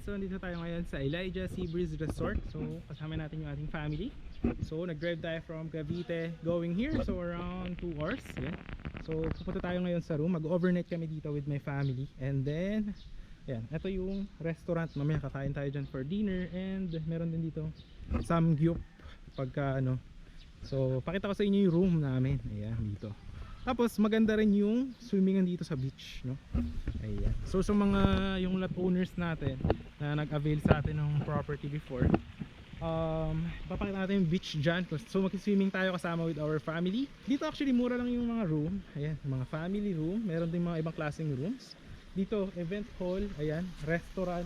So nandito tayo ngayon sa Elijah Seabreeze Resort. So kasama natin yung ating family. So nag-drive tayo from Cavite going here. So around 2 hours. Yan. So pupunta tayo ngayon sa room. Mag-overnight kami dito with my family. And then yan, ito yung restaurant. Mamaya kakain tayo dyan for dinner. And meron din dito samgyup pagka ano. So pakita ko sa inyo yung room namin. Ayan dito. Tapos maganda rin yung swimmingan dito sa beach, no? Ayan. So sa mga yung lot owners natin na nag-avail sa atin ng property before, papakita natin yung beach dyan. So mag-swimming tayo kasama with our family. Dito actually mura lang yung mga room. Ayan, mga family room. Meron din mga ibang klaseng rooms. Dito event hall, ayan, restaurant.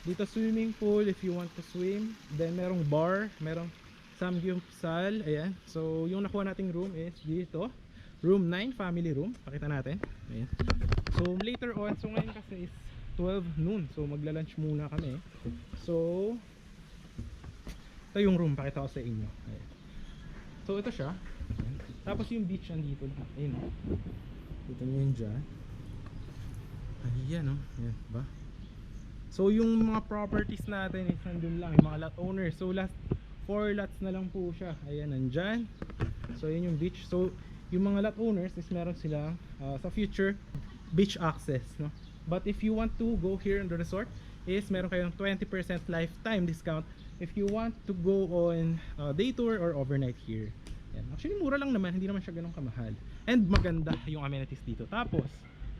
Dito swimming pool if you want to swim. Then merong bar, merong samgyupsal, ayan. So yung nakuha nating room is dito. Room 9, family room. Pakita natin. Ayan. So later on, so ngayon kasi is 12 noon. So magla-lunch muna kami. So ito yung room, pakita ko sa inyo. Ayan. So ito siya. Ayan. Tapos yung beach andito. Ayun. Dito nyo yun dyan. Ayan o. Ayan ba? So yung mga properties natin is nandun lang. Yung mga lot owners. So last 4 lots na lang po siya. Ayan, nandyan. So yun yung beach. So yung mga lot owners is meron sila sa future beach access, no? But if you want to go here in the resort is meron kayong 20% lifetime discount if you want to go on day tour or overnight here. Yan. Actually mura lang naman, hindi naman siya ganun kamahal. And maganda yung amenities dito. Tapos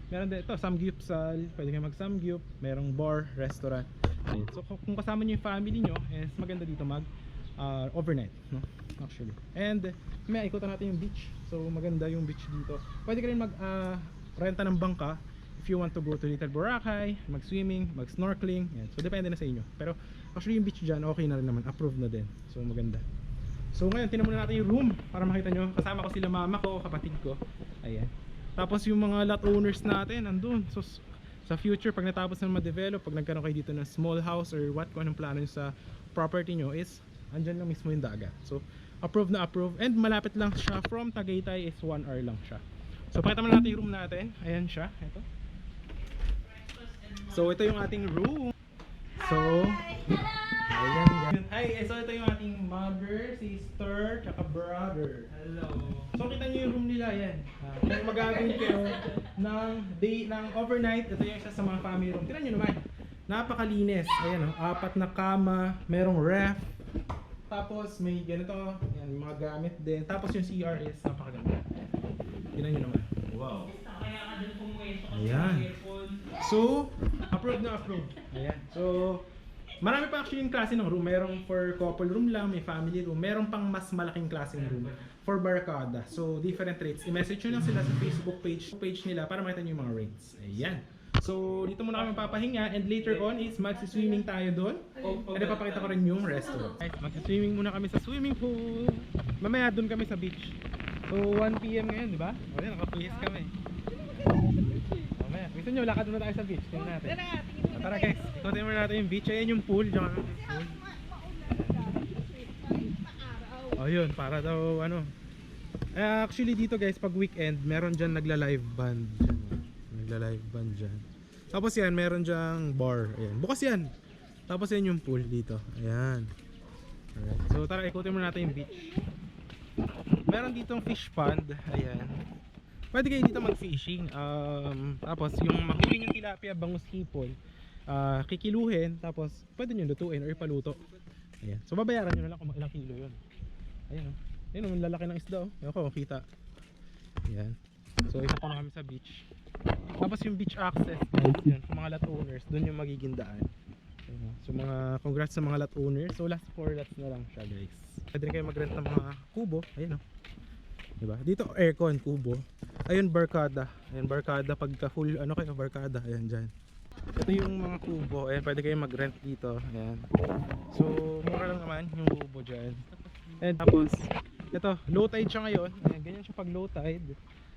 meron din ito, samgyupsal, pwede kayo mag-samgyup, merong bar, restaurant. Ayan. So kung kasama niyo yung family nyo is maganda dito mag overnight, no? Actually. And may ikutan natin yung beach. So maganda yung beach dito. Pwede ka rin mag renta ng bangka if you want to go to Little Boracay, mag-swimming, mag-snorkeling. Yan. So depende na sa inyo. Pero actually yung beach dyan okay na rin naman, approved na din. So maganda. So ngayon tingnan muna natin yung room para makita nyo. Kasama ko sila mama ko, kapatid ko. Ayan. Tapos yung mga lot owners natin andun. So sa future pag natapos na ma-develop, pag nagkaroon kayo dito ng small house or what, kung anong plano nyo sa property nyo is andyan lang mismo yung dagat. So approved na approved. And malapit lang siya from Tagaytay is 1 hour lang siya. So pakita mo natin yung room natin. Ayan siya. Ito. So ito yung ating room. So ayan, ayan. Hi, so ito yung ating mother, sister, tsaka brother. Hello. So kita nyo yung room nila. Ayan. Kung mag-avail kayo ng overnight, ito yung isa sa mga family room. Tignan nyo naman. Napakalinis. Ayan o. 4 na kama. Merong ref. Tapos may ganito, yan, mga gamit din. Tapos yung CR is napakaganda. Tignan nyo naman. Wow. Ayan. So, approved na approved. Ayan. So, marami pa actually yung klase ng room. Merong for couple room lang, may family room. Merong pang mas malaking klaseng room for barkada. So, different rates. I-message nyo lang sila sa Facebook page nila para makita nyo yung mga rates. Ayan. So dito muna kami papahinga and later on is magsi-swimming tayo doon. And ipapakita ko rin yung restaurant. Guys, magsi-swimming muna kami sa swimming pool. Mamaya doon kami sa beach. So 1 PM ngayon, di ba? O yan, nakapuhis kami. Mamaya, gusto nyo, lakad muna tayo sa beach. Tingnan natin. Tara guys, ikutin muna natin yung beach. Ayan yung pool. Diyan kami yung pool. O yun, para daw ano. Actually dito guys, pag weekend, meron dyan nagla-live band. Nagla-live band dyan. Tapos yan, meron dyang bar. Ayan. Bukas yan. Tapos yan yung pool dito. Ayan. Alright. So tara, ikutin muna natin yung beach. Meron ditong fish pond. Ayan. Pwede kayo dito mag-fishing. Tapos yung mahuli yung tilapia, bangus, hipon, kikiluhin. Tapos pwede nyo lutuin or ipaluto. Ayan. So babayaran nyo na lang kung ilang kilo yun. Ayan o. Ayan o, lalaki ng isda o. Ayan ko, kita. Ayan. So isa pa na kami sa beach. Tapos yung beach access guys, yan, sa mga lot owners, doon yung magiging daan. So mga congrats sa mga lot owners. So last 4 lots na lang siya guys. Pwede rin kayo mag-rent ng mga kubo. Ayan o, diba? Dito aircon, kubo. Ayun barkada. Ayun barkada pagka full ano kayo barkada. Ayan dyan. Ito yung mga kubo. Ayan, pwede kayo mag-rent dito. Ayan. So mura lang naman yung kubo dyan. And tapos ito, low tide siya ngayon. Ayan, ganyan siya pag low tide.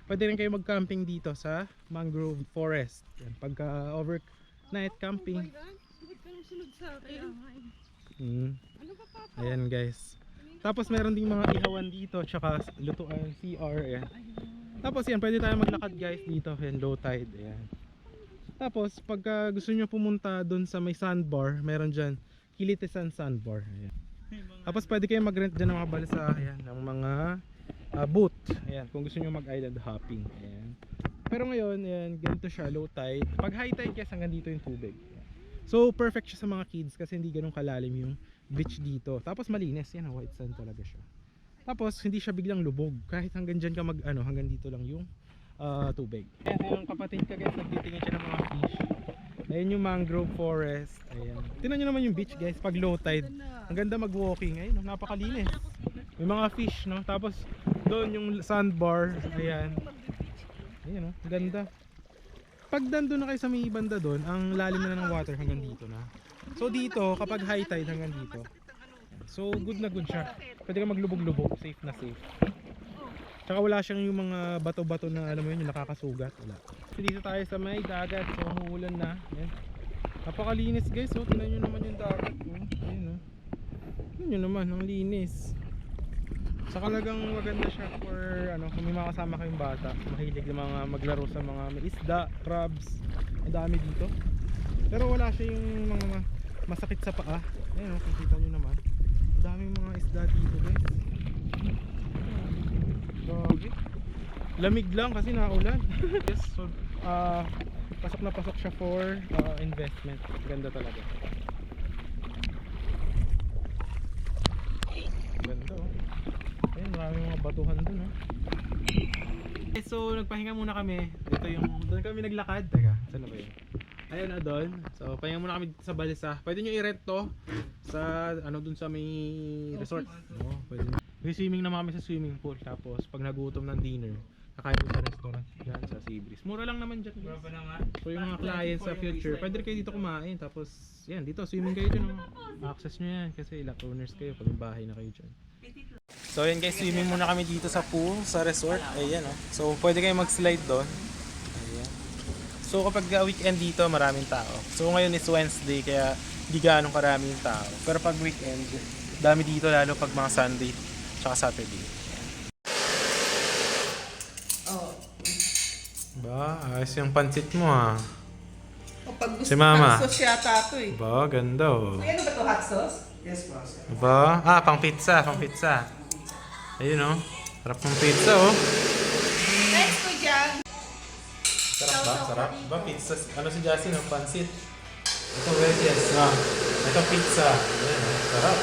Pwede rin kayo mag-camping dito sa mangrove forest. Yan, pagka overnight camping. Ayan guys. Tapos meron ding mga ihawan dito, tsaka lutuan, CR. Ayan. Tapos yan, pwede tayo maglakad guys dito. Ayan, low tide. Ayan. Tapos pagka gusto nyo pumunta doon sa may sandbar, meron dyan Kilitisan Sandbar. Ayan. Tapos pwede kayo mag-rent dyan ng mga balsa, ayan, ng mga boat. Ayan, kung gusto nyo mag-island hopping. Ayan. Pero ngayon, ayan, ganito siya, low tide. Pag high tide kasi hanggang dito yung tubig. So perfect siya sa mga kids kasi hindi ganun kalalim yung beach dito. Tapos malinis, yan, white sand talaga siya. Tapos hindi siya biglang lubog. Kahit hanggang dyan ka hanggang dito lang yung tubig. Ayan, yung kapatid ka guys, nagtitingin siya ng mga fish. Ayan yung mangrove forest. Ayan. Tingnan nyo naman yung beach guys pag low tide. Ang ganda mag-walking. Ayun, napakalinis. May mga fish, no? Tapos doon yung sandbar. Ayan. Ayan, no? Ganda. Pag nandun na kayo sa may banda doon, ang lalim na ng water hanggang dito na. So dito, kapag high tide hanggang dito. So good na good siya. Pwede ka maglubog-lubog. Safe na safe. Tsaka wala siyang yung mga bato-bato na alam mo yun, yung nakakasugat. Wala. So dito tayo sa may dagat. So umuulan na. Ayan. Napakalinis guys. So tingnan nyo naman yung dagat. Ayan, oh. Tingnan nyo naman, ang linis. Saka talagang maganda siya for kung may mga kasama kayong bata. Mahilig na mga maglaro sa mga may isda, crabs. Ang dami dito. Pero wala siya yung mga masakit sa paa. Ayan, oh, kikita nyo naman. Ang daming mga isda dito guys. Grabe. Lamig lang kasi naulan. Yes, so pasok na pasok siya for investment. Ganda talaga. Ganda, oh. Ayun, maraming mga batuhan dun, oh. Okay, so nagpahinga muna kami. Ito yung doon kami naglakad. Teka, saan na ba yun? Ayun na doon. So pahinga muna kami sa balsa. Pwede nyo i-rent to sa dun sa may resort. Oo, pwede. May swimming naman kami sa swimming pool. Tapos pag nagutom ng dinner, kakain sa restaurant dyan sa Seabreeze. Mura lang naman dyan. So yung mga clients sa future, pwede kayo dito kumain. Tapos yan, dito swimming kayo dyan. Access nyo yan kasi ilang owners kayo pag may bahay na kayo dyan. So yan guys, swimming muna kami dito sa pool, sa resort. Ayan, oh. So pwede kayo mag-slide doon. Ayan. So kapag weekend dito, maraming tao. So ngayon is Wednesday, kaya hindi gaano karaming tao. Pero pag weekend, dami dito lalo pag mga Sunday tsaka Saturday. Oh. Ba, ayos yung pansit mo ha. O pag gusto Si Mama. hot sauce yata ito eh. Ba, ganda oh. Ay, ano ba ito, hot sauce? Yes, boss. Ba, pang pizza, pang pizza. Ayun oh. Sarap ng pizza oh. Thanks ko dyan. Sarap ba? Sarap. Ba, pizza. Ano si Jassy no? Pansit. Ito wedges. Ito pizza. Ayan oh. Sarap.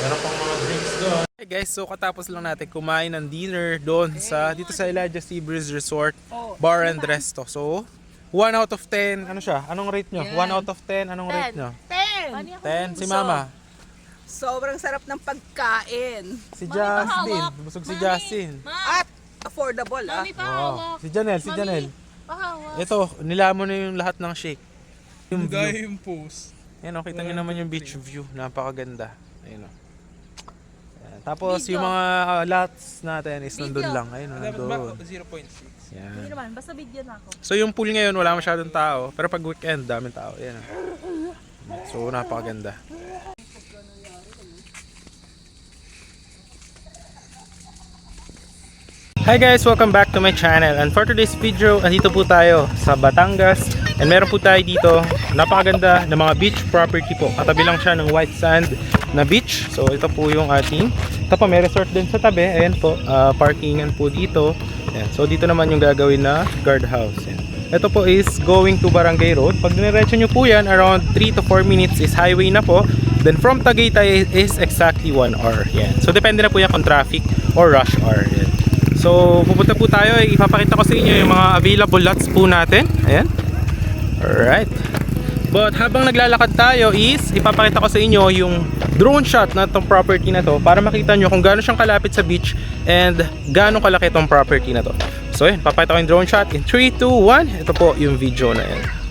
Meron pang mga drinks doon. Hey guys, so katapos lang natin kumain ng dinner doon dito sa Elijah Seabreeze Resort Bar and Resto. So, 1 out of 10, ano siya? Anong rate nyo? 1 out of 10, anong rate nyo? 10. 10! Si Mama. Sobrang sarap ng pagkain. Si Justin. Busog si Justin. At affordable ah. Mami, pahawak. Si Janelle, si Janelle. Pahawak. Ito, nilamon na yung lahat ng shake. Yung view. Gaya yung post. Yan o, kita nyo naman yung beach view. Napakaganda. Ayun o. Tapos yung mga lots natin is nandun lang. Ayun o, nandun. 0.6. Yan. Hindi naman, basta video na ako. So yung pool ngayon wala masyadong tao. Pero pag weekend, daming tao. Yan o. So napakaganda. Hi guys! Welcome back to my channel, and for today's video, andito po tayo sa Batangas, and meron po tayo dito napakaganda na mga beach property po. Katabi lang siya ng white sand na beach. So ito po yung ating, ito pa may resort din sa tabi. Ayan po, parkingan po dito. Ayan. So dito naman yung gagawin na guardhouse. Ayan. Ito po is going to Barangay Road. Pag diniretso nyo po yan, around 3 to 4 minutes is highway na po. Then from Tagaytay is exactly 1 hour. Ayan. So depende na po yan kung traffic or rush hour. Ayan. So pupunta po tayo, ipapakita ko sa inyo yung mga available lots po natin. Ayan. Alright. But habang naglalakad tayo is ipapakita ko sa inyo yung drone shot na itong property na to para makita nyo kung gaano siyang kalapit sa beach and gaano kalaki itong property na to. So yun, papakita ko yung drone shot in 3, 2, 1. Ito po yung video na yan.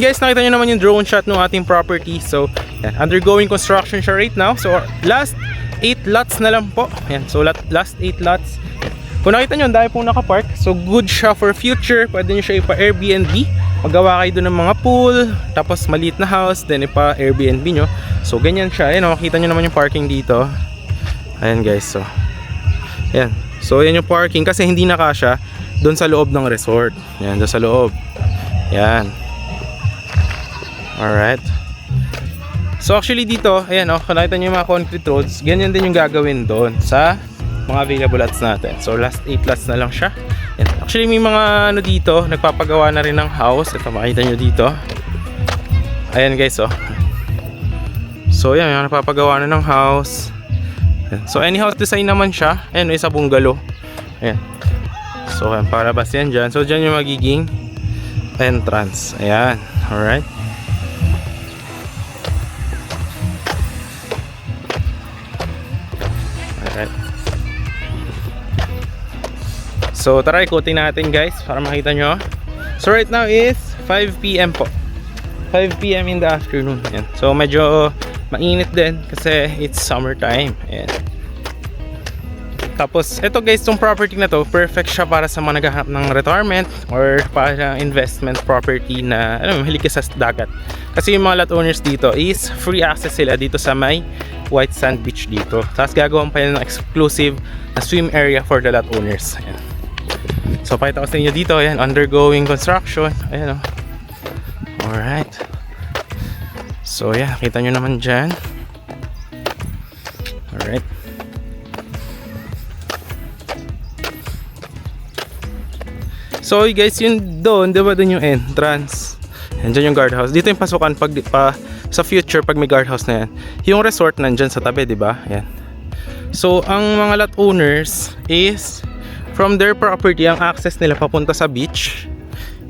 Guys, nakita nyo naman yung drone shot ng ating property. So, yan, undergoing construction siya right now. So, last 8 lots na lang po. Yan, so last 8 lots. Kung nakita nyo, ang dami pong nakapark. So, good siya for future. Pwede nyo siya ipa-Airbnb. Magawa kayo doon ng mga pool. Tapos, maliit na house. Then, ipa-Airbnb nyo. So, ganyan siya. Ayan, makita nyo naman yung parking dito. Ayan guys, so. Ayan. So, yan yung parking. Kasi hindi na kasya doon sa loob ng resort. Ayan, doon sa loob. Ayan. Alright. So actually dito, ayan o, nakita nyo yung mga concrete roads. Ganyan din yung gagawin doon sa mga available lots natin. So last 8 lots na lang siya. Ayan. Actually may mga ano dito, nagpapagawa na rin ng house. Ito makita nyo dito. Ayan guys o. So yan, yung nagpapagawa na ng house. Ayan. So any house design naman siya. Ayan, may isa bungalow. Ayan. So ayan, palabas yan dyan. So dyan yung magiging entrance. Ayan. Alright. Alright. So tara, ikutin natin guys para makita nyo. So right now is 5 PM po. 5 PM in the afternoon. Ayan. So medyo mainit din kasi it's summertime. Ayan. Tapos ito guys, itong property na to, perfect siya para sa mga naghahanap ng retirement or para investment property na mahilig ka sa dagat. Kasi yung mga lot owners dito is free access sila dito sa may white sand beach dito. Tapos gagawin pa yun ng exclusive na swim area for the lot owners. Ayan. So pakita ko sa inyo dito, ayan, undergoing construction. Ayan o. Alright. So yeah, kita nyo naman dyan. Alright. So guys, yun doon, diba doon yung entrance. Yan dyan yung guardhouse. Dito yung pasukan pag sa future pag may guardhouse na yan. Yung resort nandyan sa tabi, diba? Yan. So ang mga lot owners is from their property, ang access nila papunta sa beach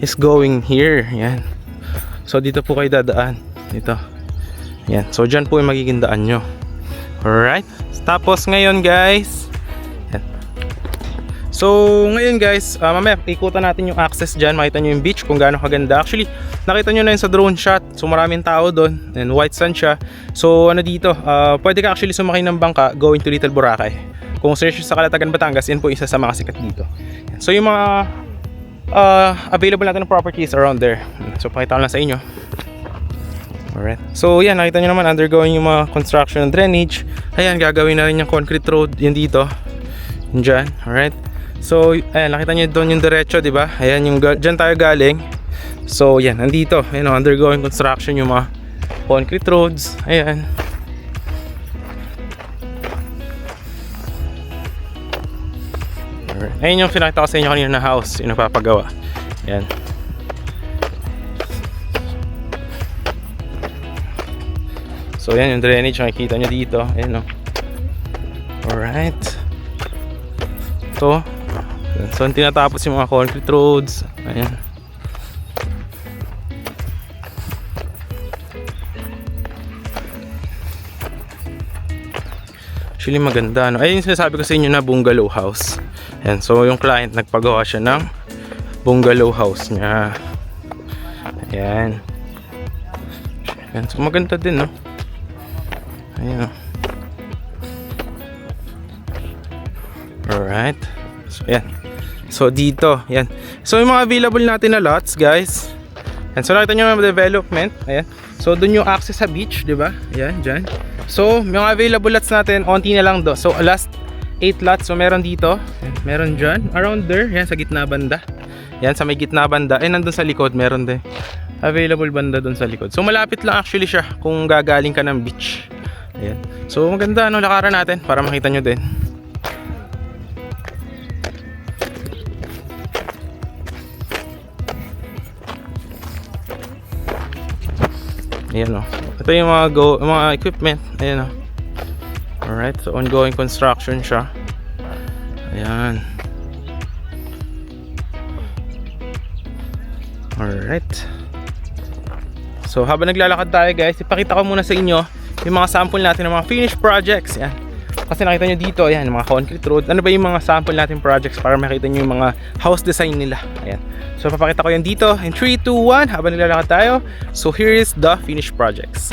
is going here. Yan. So dito po kayo dadaan. Dito. Yan. So dyan po yung magiging daan nyo. Alright. Tapos ngayon guys, so ngayon guys, mamaya ikutan natin yung access dyan. Makita nyo yung beach kung gaano kaganda. Actually, nakita nyo na yun sa drone shot. So maraming tao doon. And white sand siya. So ano dito, pwede ka actually sumakay ng bangka going to Little Boracay. Kung search sa Calatagan, Batangas, yan po isa sa mga sikat dito. So yung mga available natin ng properties around there. So pakita ko lang sa inyo. Alright. So yan, nakita nyo naman undergoing yung mga construction and drainage. Ayan, gagawin na rin yung concrete road. Yan dito. Yan dyan. Alright. So, ayan, nakita nyo doon yung diretso, di ba? Ayan, yung dyan tayo galing. So, yan, nandito. Ayan, undergoing construction yung mga concrete roads. Ayan. Alright. Ayan yung pinakita ko sa inyo kanina na house, yung napapagawa. Ayan. So, ayan yung drainage, makikita nyo dito. Ayan, no? Alright. So, tinatapos yung mga concrete roads. Ayan. Actually maganda, no? Ayun yung sinasabi ko sa inyo na bungalow house. Ayan. So yung client nagpagawa siya ng bungalow house niya. Ayan. Ayan. So maganda din, no? Ayan. Alright. So ayan. So dito, yan. So yung mga available natin na lots, guys. And so nakita nyo yung development. Ayan. So doon yung access sa beach, di ba? Ayan, dyan. So yung available lots natin, onti na lang do. So last 8 lots. So meron dito, ayan, meron dyan, around there, yan sa gitna banda. Yan sa may gitna banda. Eh nandun sa likod, meron din. Available banda doon sa likod. So malapit lang actually siya kung gagaling ka ng beach. Ayan. So maganda, no, lakaran natin para makita nyo din. Ayan, o. Ito yung mga equipment. Ayan, o. Alright, so ongoing construction siya. Ayan. Alright. So habang naglalakad tayo guys, ipakita ko muna sa inyo yung mga sample natin ng mga finished projects. Ayan. Kasi nakita nyo dito, ayan, mga concrete road. Ano ba yung mga sample natin projects para makita nyo yung mga house design nila. Ayan. So papakita ko yan dito in 3, 2, 1 habang nilalakad tayo. So here is the finished projects.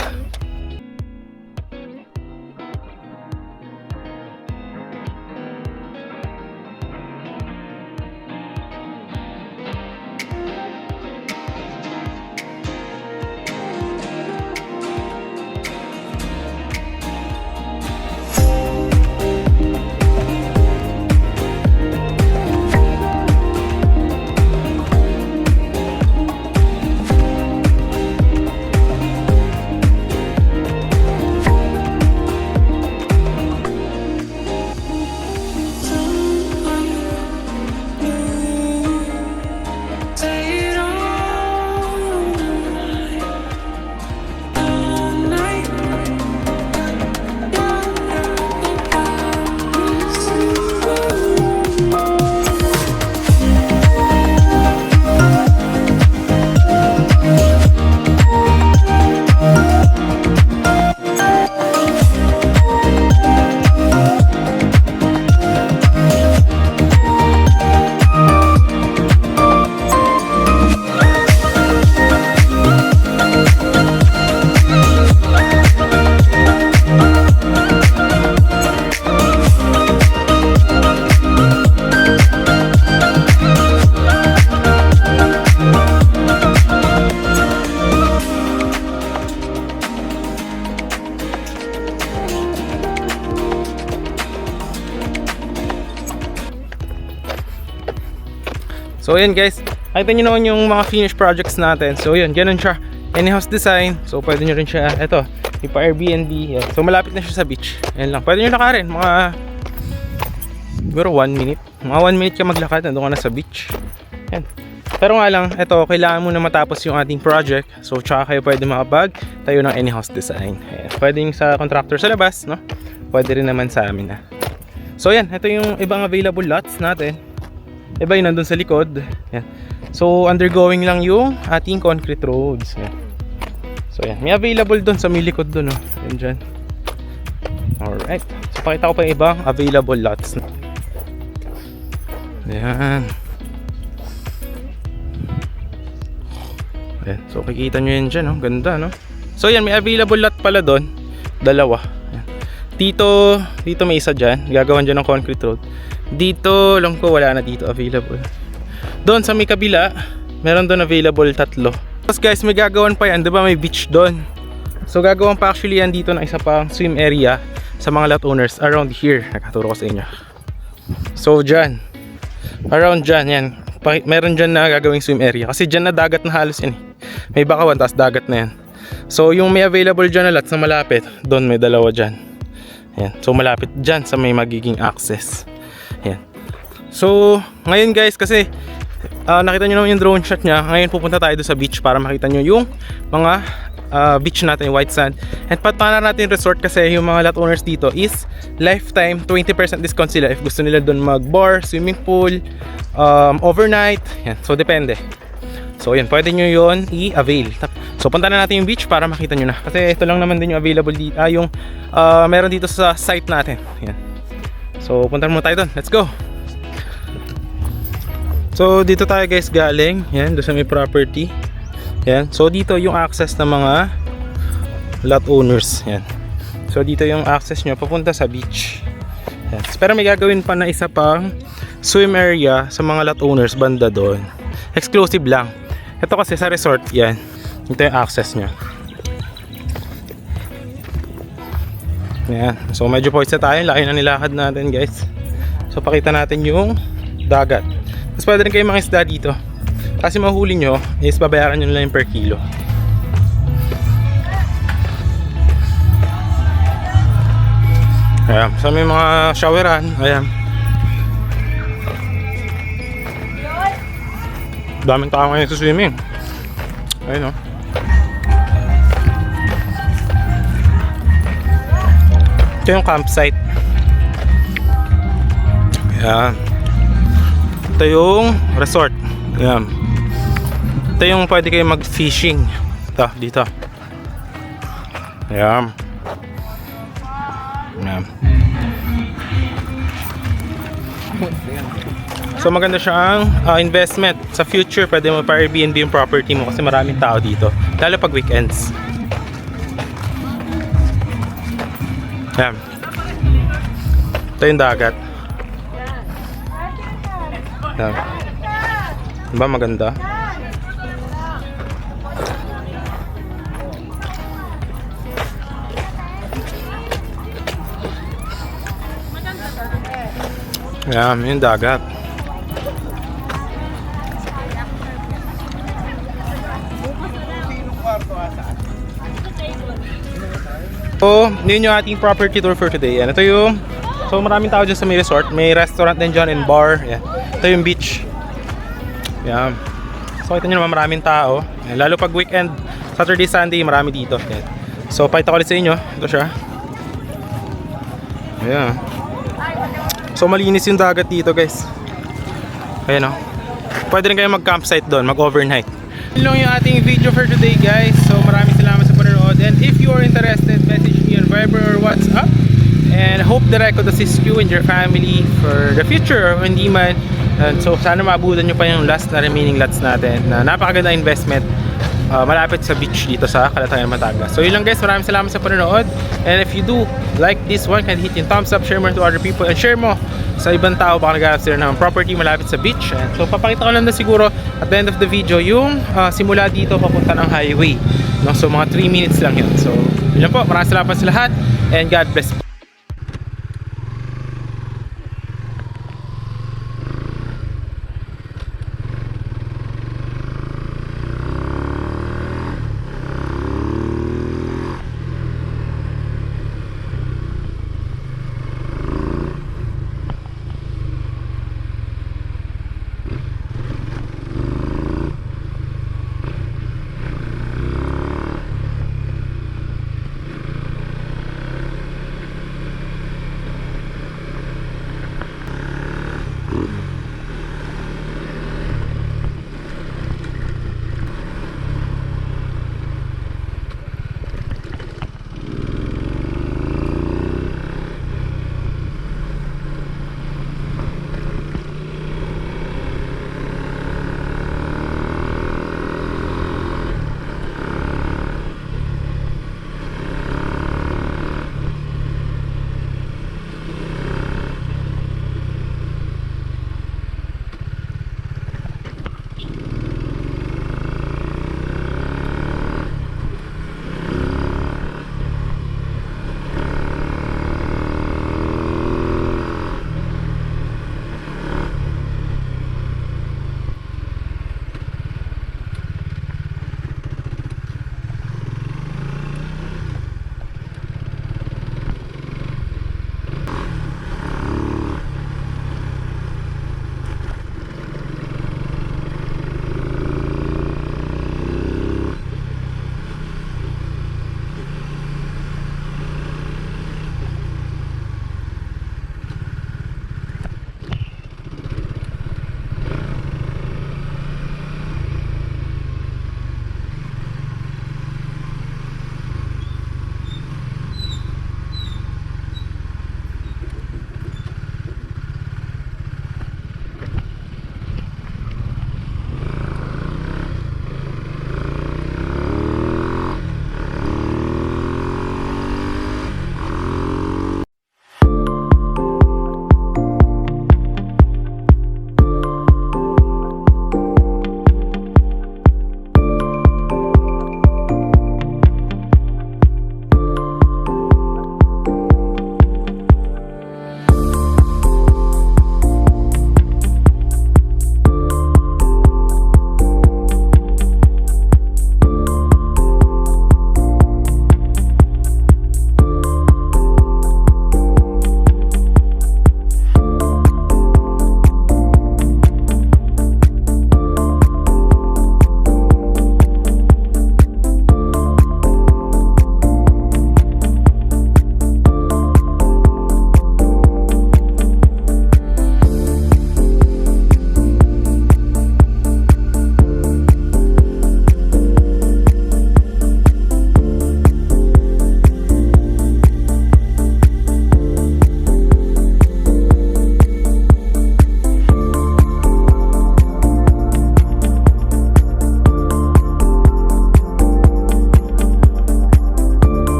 So ayan guys, nakita nyo naman yung mga finished projects natin. So yun, ganun siya. Any house design. So pwede nyo rin siya, eto, ipa Airbnb. Yan. So malapit na siya sa beach. Ayan lang, pwede nyo lakarin. Mga siguro 1 minute. Mga 1 minute ka maglakad, nandun ka na sa beach. Yan. Pero nga lang, eto, kailangan mo na matapos yung ating project. So tsaka kayo pwede makapag tayo ng any house design. Ayan. Pwede yung sa contractor sa labas, no? Pwede rin naman sa amin na. So yan, ito yung ibang available lots natin. Iba yung nandun sa likod. Yan. So undergoing lang yung ating concrete roads. Yan. So yan, may available dun sa may likod dun, oh. Yan dyan. Alright. So pakita ko pa yung ibang available lots. Yan. Yan. So kikita nyo yan dyan, oh. Ganda, no? So yan, may available lot pala dun. Dalawa. Yan. Dito may isa dyan. Gagawan dyan ng concrete road. Dito lang ko, wala na dito available. Doon sa may kabila, meron doon available 3. Tapos guys, may gagawan pa yan, 'di ba? May beach doon. So gagawan pa actually yan dito ng isa pang swim area sa mga lot owners around here. Nakaturo ko sa inyo. So dyan, around dyan, yan. Meron dyan na gagawing swim area. Kasi dyan na dagat na halos yan. May bakawan, tapos dagat na yan. So yung may available dyan na lots na malapit, doon may dalawa dyan. Yan. So malapit dyan sa may magiging access. Yan. So ngayon guys, kasi nakita nyo naman yung drone shot nya. Ngayon pupunta tayo doon sa beach para makita nyo yung mga beach natin, yung white sand. And patana natin resort kasi yung mga lot owners dito is lifetime 20% discount sila if gusto nila doon mag bar, swimming pool, overnight. Yan. So depende. So yan, pwede nyo yun i-avail. So punta na natin yung beach para makita nyo na. Kasi ito lang naman din yung available dito, yung meron dito sa site natin. Yan. So punta muna tayo doon. Let's go. So dito tayo guys galing. Yan, doon sa may property. Yan. So dito yung access ng mga lot owners. Yan. So dito yung access nyo papunta sa beach. Yan. Pero may gagawin pa na isa pang swim area sa mga lot owners banda doon. Exclusive lang. Ito kasi sa resort. Yan. Ito yung access nyo. Yan. So medyo poise na tayo. Laki na nilakad natin guys. So pakita natin yung dagat. Tapos pwede rin kayo mga isda dito. Kasi mahuli nyo is babayaran nyo lang per kilo. Ayan. So may mga showeran. Ayan. Daming tao ngayon sa swimming. Ayun o. Ito yung campsite. Ayan. Ito yung resort. Ayan. Ito yung pwede kayo mag-fishing. Ito, dito. Ayan. Ayan. So maganda siyang investment. Sa future, pwede mo pa Airbnb yung property mo kasi maraming tao dito. Lalo pag weekends. Yan. Ito yung dagat. Yan. Diba maganda? Yan, yung dagat. So, yun yung ating property tour for today. Yan, ito yung so maraming tao dyan sa may resort. May restaurant din dyan and bar. Yan. Ito yung beach. Yan. So kita nyo naman maraming tao. Yan. Lalo pag weekend, Saturday, Sunday, marami dito. Yan. So pakita ko ulit sa inyo. Ito siya. Ayan. So malinis yung dagat dito guys. Ayan o. Pwede rin kayo mag-campsite doon, mag-overnight. Yun lang yung ating video for today guys. So maraming salamat sa panonood. And if you are interested, message me on Viber or WhatsApp. And hope that I could assist you and your family for the future or hindi man. And so sana maabutan nyo pa yung last na remaining lots natin na napakaganda investment malapit sa beach dito sa Calatagan, Batangas. So yun lang guys, maraming salamat sa panonood. And if you do like this one, can hit yung thumbs up, share mo to other people, and share mo sa ibang tao baka naghahanap sila ng property malapit sa beach. And so papakita ko lang na siguro at the end of the video yung simula dito papunta ng highway, no? So mga 3 minutes lang yun. So yun lang po, maraming salamat sa lahat and God bless po.